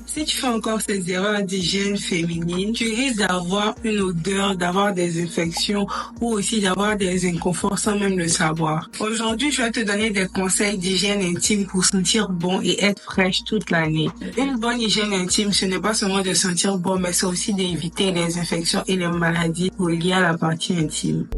Si tu fais encore ces erreurs d'hygiène féminine, tu risques d'avoir une odeur, d'avoir des infections ou aussi d'avoir des inconforts sans même le savoir. Aujourd'hui, je vais te donner des conseils d'hygiène intime pour sentir bon et être fraîche toute l'année. Une bonne hygiène intime, ce n'est pas seulement de sentir bon, mais c'est aussi d'éviter les infections et les maladies liées à la partie intime.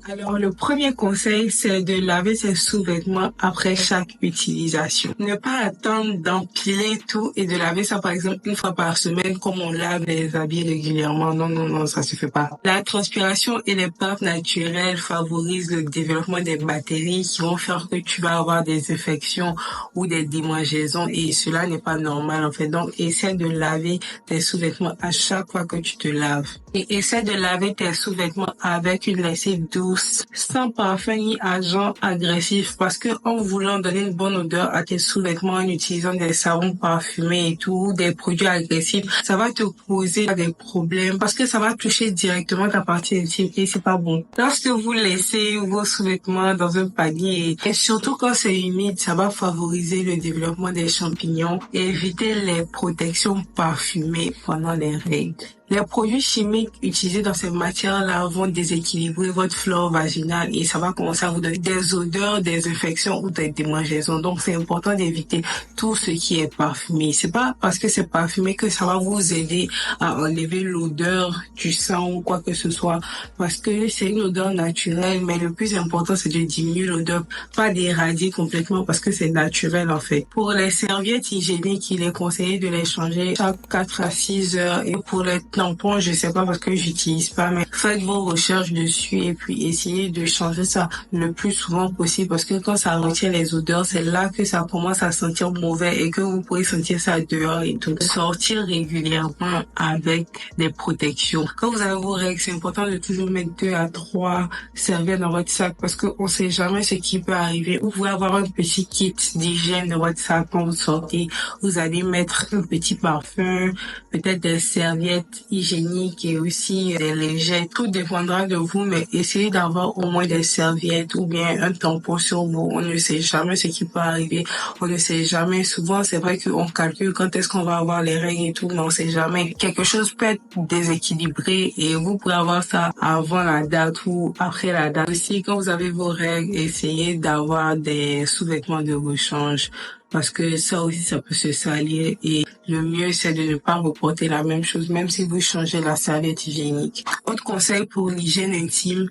Alors, le premier conseil, c'est de laver ses sous-vêtements après chaque utilisation. Ne pas attendre d'empiler tout et de laver ça, par exemple, une fois par semaine, comme on lave les habits régulièrement. Non, ça se fait pas. La transpiration et les pâtes naturelles favorisent le développement des bactéries qui vont faire que tu vas avoir des infections ou des démangeaisons et cela n'est pas normal, en fait. Donc, essaie de laver tes sous-vêtements à chaque fois que tu te laves. Et essaie de laver tes sous-vêtements avec une lessive douce, sans parfum ni agent agressif, parce que en voulant donner une bonne odeur à tes sous-vêtements en utilisant des savons parfumés et tout, des produits agressifs, ça va te poser des problèmes parce que ça va toucher directement ta partie intime et c'est pas bon. Lorsque vous laissez vos sous-vêtements dans un panier et surtout quand c'est humide, ça va favoriser le développement des champignons et éviter les protections parfumées pendant les règles. Les produits chimiques utilisés dans ces matières-là vont déséquilibrer votre flore vaginale et ça va commencer à vous donner des odeurs, des infections ou des démangeaisons. Donc, c'est important d'éviter tout ce qui est parfumé. C'est pas parce que c'est parfumé que ça va vous aider à enlever l'odeur du sang ou quoi que ce soit. Parce que c'est une odeur naturelle, mais le plus important, c'est de diminuer l'odeur, pas d'éradier complètement parce que c'est naturel, en fait. Pour les serviettes hygiéniques, il est conseillé de les changer chaque 4 à 6 heures et pour les tampons, je sais pas parce que j'utilise pas, mais faites vos recherches dessus et puis essayez de changer ça le plus souvent possible parce que quand ça retient les odeurs, c'est là que ça commence à sentir mauvais et que vous pouvez sentir ça dehors et tout. Sortir régulièrement avec des protections. Quand vous avez vos règles, c'est important de toujours mettre 2 à 3 serviettes dans votre sac parce que on sait jamais ce qui peut arriver. Vous pouvez avoir un petit kit d'hygiène dans votre sac quand vous sortez. Vous allez mettre un petit parfum, peut-être des serviettes hygiénique et aussi des lingettes. Tout dépendra de vous, mais essayez d'avoir au moins des serviettes ou bien un tampon sur vous. On ne sait jamais ce qui peut arriver. On ne sait jamais. Souvent, c'est vrai qu'on calcule quand est-ce qu'on va avoir les règles et tout, mais on sait jamais. Quelque chose peut être déséquilibré et vous pouvez avoir ça avant la date ou après la date. Aussi, quand vous avez vos règles, essayez d'avoir des sous-vêtements de rechange. Parce que ça aussi, ça peut se salir et le mieux, c'est de ne pas reporter la même chose, même si vous changez la serviette hygiénique. Autre conseil pour l'hygiène intime,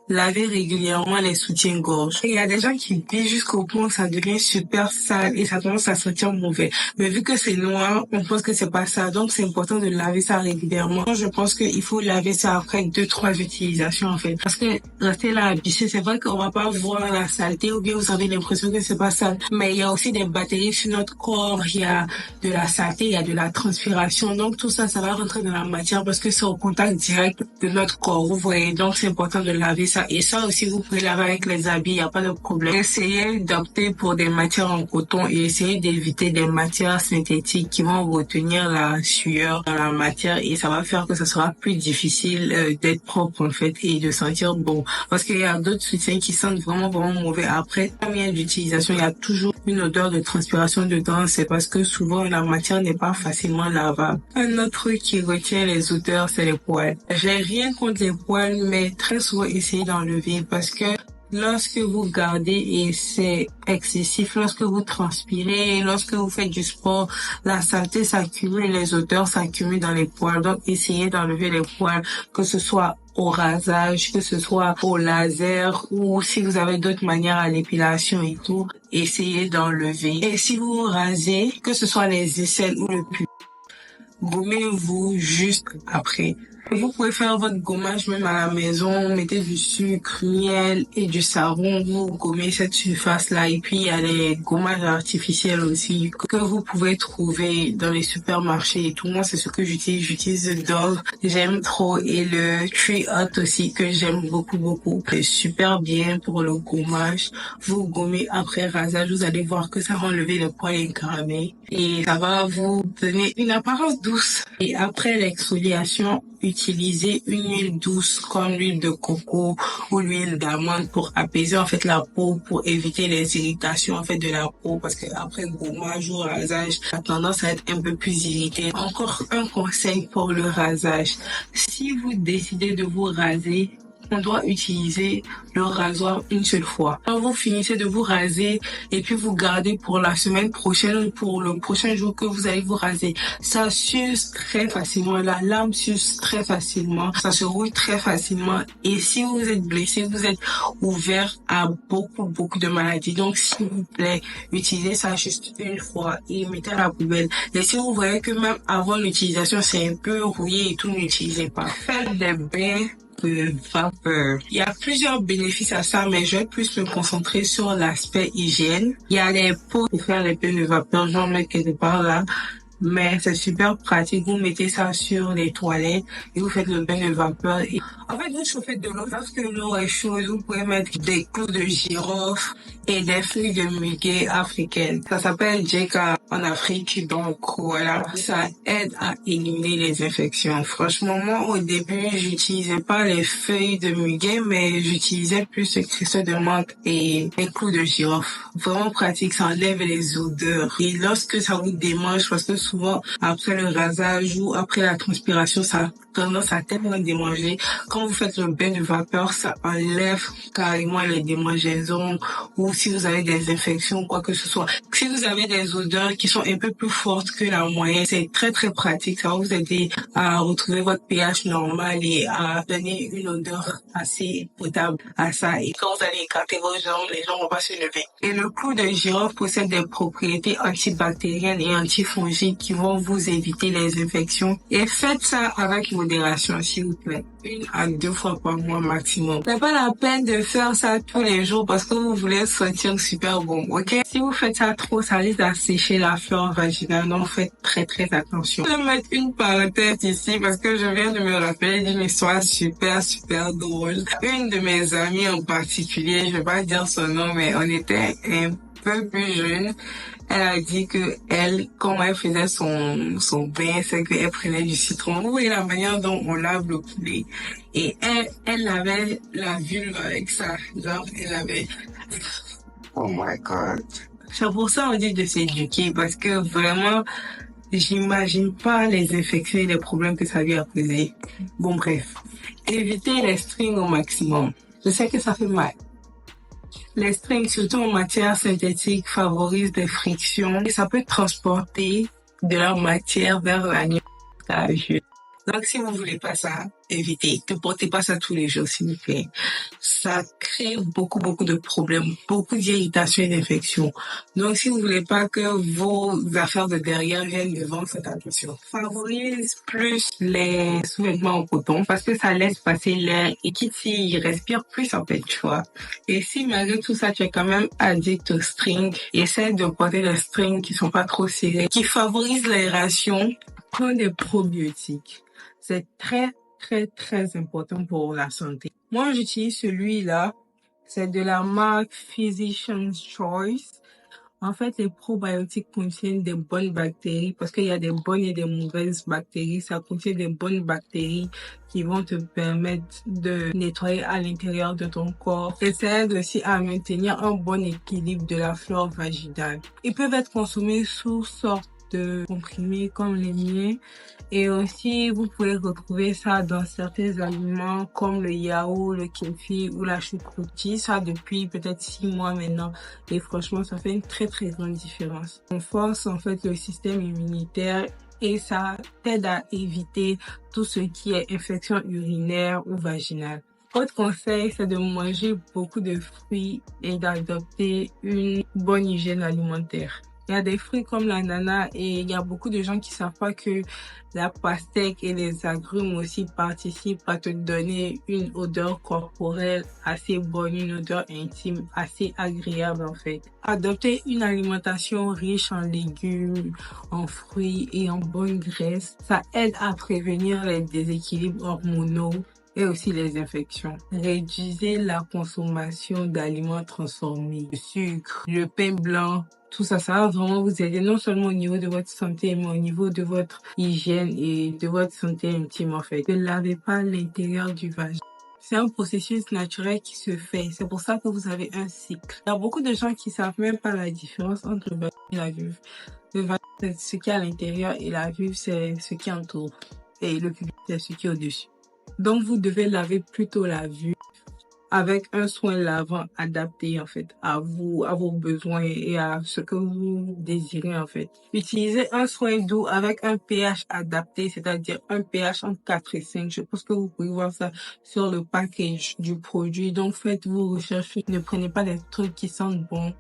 lavez régulièrement les soutiens-gorge. Il y a des gens qui pissent jusqu'au point où ça devient super sale et ça commence à sentir mauvais. Mais vu que c'est noir, on pense que c'est pas ça. Donc, c'est important de laver ça régulièrement. Je pense qu'il faut laver ça après 2-3 utilisations, en fait. Parce que rester là à pisser, c'est vrai qu'on va pas voir la saleté ou bien vous avez l'impression que c'est pas sale. Mais il y a aussi des bactéries sur notre corps, il y a de la saleté, il y a de la transpiration. Donc, tout ça, ça va rentrer dans la matière parce que c'est au contact direct de notre corps, vous voyez. Donc, c'est important de laver ça. Et ça aussi, vous pouvez laver avec les habits, il n'y a pas de problème. Essayez d'opter pour des matières en coton et essayez d'éviter des matières synthétiques qui vont retenir la sueur dans la matière et ça va faire que ce sera plus difficile d'être propre en fait et de sentir bon. Parce qu'il y a d'autres soutiens qui sentent vraiment mauvais. Après combien d'utilisation, il y a toujours une odeur de transpiration dedans. C'est parce que souvent la matière n'est pas facilement lavable. Un autre truc qui retient les odeurs, c'est les poils. J'ai rien contre les poils, mais très souvent essayez d'enlever parce que lorsque vous gardez et c'est excessif, lorsque vous transpirez, lorsque vous faites du sport, la saleté s'accumule, les odeurs s'accumulent dans les poils. Donc, essayez d'enlever les poils, que ce soit au rasage, que ce soit au laser ou si vous avez d'autres manières à l'épilation et tout, essayez d'enlever. Et si vous rasez, que ce soit les aisselles ou le pull, gommez-vous juste après. Vous pouvez faire votre gommage même à la maison, mettez du sucre, miel et du savon, vous gommez cette surface-là et puis il y a les gommages artificiels aussi que vous pouvez trouver dans les supermarchés et tout. Moi, c'est ce que j'utilise Dove, j'aime trop et le Tree Hut aussi que j'aime beaucoup. C'est super bien pour le gommage. Vous gommez après rasage, vous allez voir que ça va enlever les poils incarnés et ça va vous donner une apparence douce. Et après l'exfoliation, utiliser une huile douce comme l'huile de coco ou l'huile d'amande pour apaiser en fait la peau, pour éviter les irritations en fait de la peau, parce que après gommage ou rasage, a tendance à être un peu plus irrité. Encore un conseil pour le rasage. Si vous décidez de vous raser, on doit utiliser le rasoir une seule fois. Quand vous finissez de vous raser et puis vous gardez pour la semaine prochaine ou pour le prochain jour que vous allez vous raser, ça s'use très facilement, la lame s'use très facilement, ça se rouille très facilement, et si vous êtes blessé, vous êtes ouvert à beaucoup de maladies. Donc s'il vous plaît, utilisez ça juste une fois et mettez à la poubelle. Et si vous voyez que même avant l'utilisation c'est un peu rouillé et tout, n'utilisez pas. Faites des bains de vapeur. Il y a plusieurs bénéfices à ça, mais je vais plus me concentrer sur l'aspect hygiène. Il y a les pots pour faire les bains de vapeur, j'en mets quelque part là. Mais c'est super pratique. Vous mettez ça sur les toilettes et vous faites le bain de vapeur. Et en fait, vous chauffez de l'eau. Lorsque l'eau est chaude, vous pouvez mettre des clous de girofle et des feuilles de muguet africaines. Ça s'appelle Djeka en Afrique. Donc voilà, ça aide à éliminer les infections. Franchement, moi au début, j'utilisais pas les feuilles de muguet, mais j'utilisais plus le cristaux de menthe et les clous de girofle. Vraiment pratique, ça enlève les odeurs. Et lorsque ça vous démange, parce que souvent, après le rasage ou après la transpiration, ça a tendance à tellement démanger. Quand vous faites le bain de vapeur, ça enlève carrément les démangeaisons, ou si vous avez des infections ou quoi que ce soit. Si vous avez des odeurs qui sont un peu plus fortes que la moyenne, c'est très pratique. Ça va vous aider à retrouver votre pH normal et à donner une odeur assez potable à ça. Et quand vous allez écarter vos jambes, les jambes vont pas se lever. Et le clou de girofle possède des propriétés antibactériennes et antifongiques qui vont vous éviter les infections. Et faites ça avec modération, s'il vous plaît. 1 à 2 fois par mois maximum. C'est pas la peine de faire ça tous les jours parce que vous voulez sentir super bon, ok? Si vous faites ça trop, ça risque d'assécher la flore vaginale, donc faites très attention. Je vais mettre une parenthèse ici parce que je viens de me rappeler d'une histoire super drôle. Une de mes amies en particulier, je vais pas dire son nom, mais on était un peu plus jeunes. Elle a dit que comment elle faisait son bain, c'est qu'elle prenait du citron. Vous voyez la manière dont on lave le poulet. Et elle avait la vulve avec ça. Genre, elle avait... Oh my God. C'est pour ça on dit de s'éduquer, parce que vraiment, j'imagine pas les infections et les problèmes que ça lui a causé. Bon, bref. Évitez les strings au maximum. Je sais que ça fait mal. Les strings, surtout en matière synthétique, favorisent des frictions et ça peut transporter de la matière vers l'animal. Donc, si vous voulez pas ça, évitez. Ne portez pas ça tous les jours, s'il vous plaît. Ça crée beaucoup de problèmes, beaucoup d'irritations et d'infections. Donc, si vous voulez pas que vos affaires de derrière viennent devant, faites attention. Favorise plus les sous-vêtements en coton parce que ça laisse passer l'air et il respire plus, en fait, tu vois. Et si malgré tout ça, tu es quand même addict aux strings, essaie de porter des strings qui sont pas trop serrés, qui favorisent l'aération. Prends des probiotiques. C'est très important pour la santé. Moi, j'utilise celui-là. C'est de la marque Physician's Choice. En fait, les probiotiques contiennent des bonnes bactéries parce qu'il y a des bonnes et des mauvaises bactéries. Ça contient des bonnes bactéries qui vont te permettre de nettoyer à l'intérieur de ton corps. Et ça aide aussi à maintenir un bon équilibre de la flore vaginale. Ils peuvent être consommés sous sorte de comprimés comme les miens, et aussi vous pouvez retrouver ça dans certains aliments comme le yaourt, le kéfir ou la choucroute. Ça depuis peut-être 6 mois maintenant, et franchement ça fait une très grande différence. On force en fait le système immunitaire et ça t'aide à éviter tout ce qui est infection urinaire ou vaginale. Autre conseil, c'est de manger beaucoup de fruits et d'adopter une bonne hygiène alimentaire. Il y a des fruits comme l'ananas et il y a beaucoup de gens qui savent pas que la pastèque et les agrumes aussi participent à te donner une odeur corporelle assez bonne, une odeur intime assez agréable en fait. Adopter une alimentation riche en légumes, en fruits et en bonne graisse, ça aide à prévenir les déséquilibres hormonaux et aussi les infections. Réduisez la consommation d'aliments transformés, le sucre, le pain blanc. Tout ça, ça va vraiment vous aider non seulement au niveau de votre santé, mais au niveau de votre hygiène et de votre santé intime en fait. Ne lavez pas l'intérieur du vagin. C'est un processus naturel qui se fait. C'est pour ça que vous avez un cycle. Il y a beaucoup de gens qui savent même pas la différence entre le vagin et la vulve. Le vagin, c'est ce qui est à l'intérieur et la vulve, c'est ce qui entoure. Et le pubis, c'est ce qui est au-dessus. Donc, vous devez laver plutôt la vulve avec un soin lavant adapté, en fait, à vous, à vos besoins et à ce que vous désirez, en fait. Utilisez un soin doux avec un pH adapté, c'est-à-dire un pH entre 4 et 5. Je pense que vous pouvez voir ça sur le package du produit. Donc, faites vos recherches. Ne prenez pas des trucs qui sentent bon.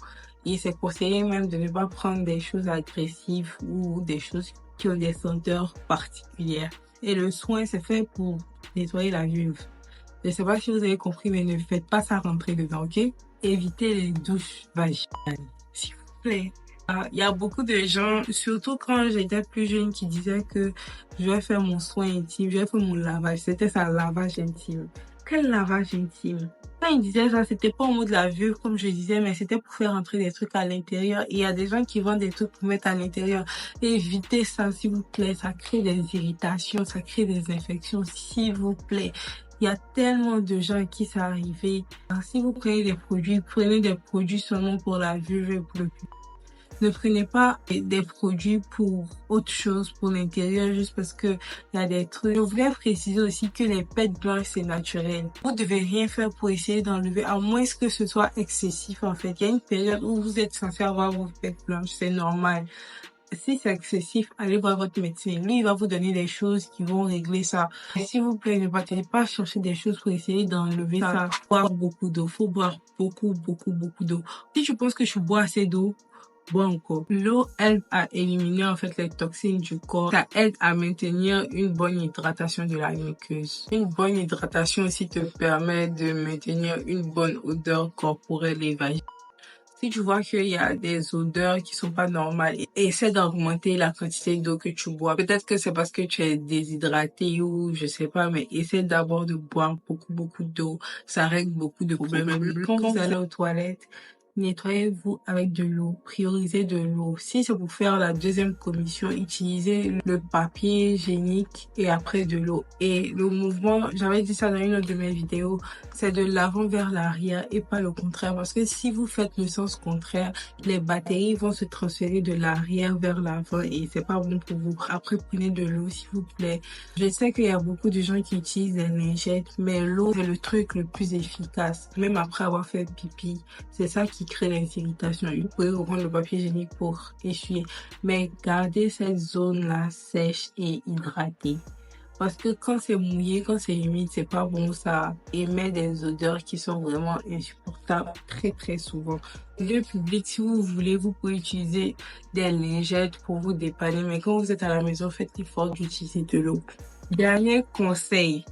Et c'est conseillé même de ne pas prendre des choses agressives ou des choses qui ont des senteurs particulières. Et le soin, c'est fait pour nettoyer la vulve. Je sais pas si vous avez compris, mais ne faites pas ça rentrer dedans, ok? Évitez les douches vaginales, s'il vous plaît. Il y a beaucoup de gens, surtout quand j'étais plus jeune, qui disaient que je vais faire mon soin intime, je vais faire mon lavage. C'était ça, lavage intime. Quel lavage intime? Quand ils disaient ça, c'était pas au mot de la vulve, comme je disais, mais c'était pour faire entrer des trucs à l'intérieur. Et il y a des gens qui vendent des trucs pour mettre à l'intérieur. Évitez ça, s'il vous plaît. Ça crée des irritations, ça crée des infections, s'il vous plaît. Il y a tellement de gens à qui ça arrivé. Alors, si vous prenez des produits seulement pour la vulve et pour le pubis. Ne prenez pas des produits pour autre chose, pour l'intérieur, juste parce que il y a des trucs. Je voudrais préciser aussi que les pets blanches, c'est naturel. Vous devez rien faire pour essayer d'enlever, à moins que ce soit excessif, en fait. Il y a une période où vous êtes censé avoir vos pets blanches, c'est normal. Si c'est excessif, allez voir votre médecin. Lui, il va vous donner des choses qui vont régler ça. Et s'il vous plaît, ne partez pas chercher des choses pour essayer d'enlever ça. Boire beaucoup d'eau. Faut boire beaucoup d'eau. Si tu penses que je bois assez d'eau, bois encore. L'eau aide à éliminer en fait les toxines du corps. Ça aide à maintenir une bonne hydratation de la muqueuse. Une bonne hydratation aussi te permet de maintenir une bonne odeur corporelle et vaginale. Si tu vois qu'il y a des odeurs qui sont pas normales, essaie d'augmenter la quantité d'eau que tu bois. Peut-être que c'est parce que tu es déshydraté ou je sais pas, mais essaie d'abord de boire beaucoup d'eau. Ça règle beaucoup de problèmes. Quand vous allez aux toilettes, nettoyez-vous avec de l'eau. Priorisez de l'eau. Si c'est pour faire la deuxième commission, utilisez le papier hygiénique et après de l'eau. Et le mouvement, j'avais dit ça dans une autre de mes vidéos, c'est de l'avant vers l'arrière et pas le contraire. Parce que si vous faites le sens contraire, les bactéries vont se transférer de l'arrière vers l'avant et c'est pas bon pour vous. Après, prenez de l'eau, s'il vous plaît. Je sais qu'il y a beaucoup de gens qui utilisent des lingettes, mais l'eau, c'est le truc le plus efficace. Même après avoir fait pipi, c'est ça qui crée les irritations. Vous pouvez reprendre le papier hygiénique pour essuyer, mais gardez cette zone-là sèche et hydratée. Parce que quand c'est mouillé, quand c'est humide, c'est pas bon, ça émet des odeurs qui sont vraiment insupportables très souvent. Le public, si vous voulez, vous pouvez utiliser des lingettes pour vous dépanner, mais quand vous êtes à la maison, faites l'effort d'utiliser de l'eau. Dernier conseil.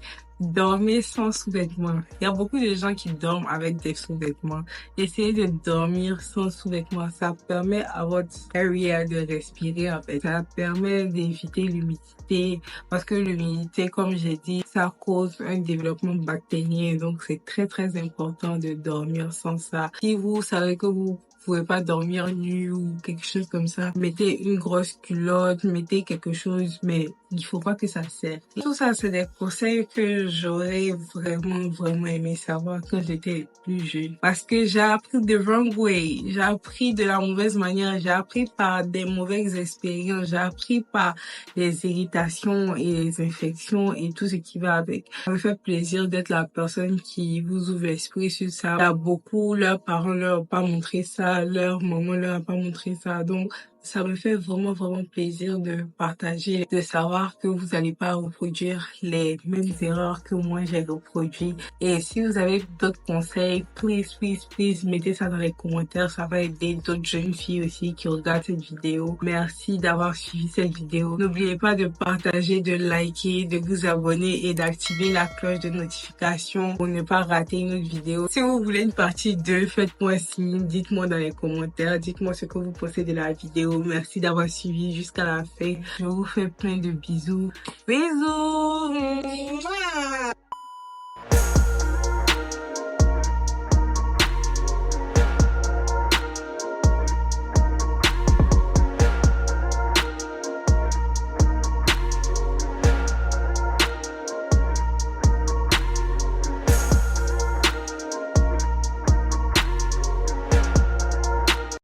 Dormez sans sous-vêtements. Il y a beaucoup de gens qui dorment avec des sous-vêtements. Essayez de dormir sans sous-vêtements. Ça permet à votre area de respirer, en fait. Ça permet d'éviter l'humidité. Parce que l'humidité, comme j'ai dit, ça cause un développement bactérien. Donc, c'est très important de dormir sans ça. Si vous savez que vous pouvez pas dormir nu ou quelque chose comme ça, mettez une grosse culotte, mettez quelque chose, mais il faut pas que ça serre. Tout ça, c'est des conseils que j'aurais vraiment aimé savoir quand j'étais plus jeune. Parce que j'ai appris the wrong way. J'ai appris de la mauvaise manière. J'ai appris par des mauvaises expériences. J'ai appris par les irritations et les infections et tout ce qui va avec. Ça me fait plaisir d'être la personne qui vous ouvre l'esprit sur ça. Il y a beaucoup, leurs parents leur ont pas montré ça, leur maman leur a pas montré ça. Donc, ça me fait vraiment plaisir de partager, de savoir que vous n'allez pas reproduire les mêmes erreurs que moi j'ai reproduit. Et si vous avez d'autres conseils, please, mettez ça dans les commentaires. Ça va aider d'autres jeunes filles aussi qui regardent cette vidéo. Merci d'avoir suivi cette vidéo. N'oubliez pas de partager, de liker, de vous abonner et d'activer la cloche de notification pour ne pas rater une autre vidéo. Si vous voulez une partie 2, faites-moi signe, dites-moi dans les commentaires, dites-moi ce que vous pensez de la vidéo. Merci d'avoir suivi jusqu'à la fin. Je vous fais plein de bisous. Bisous!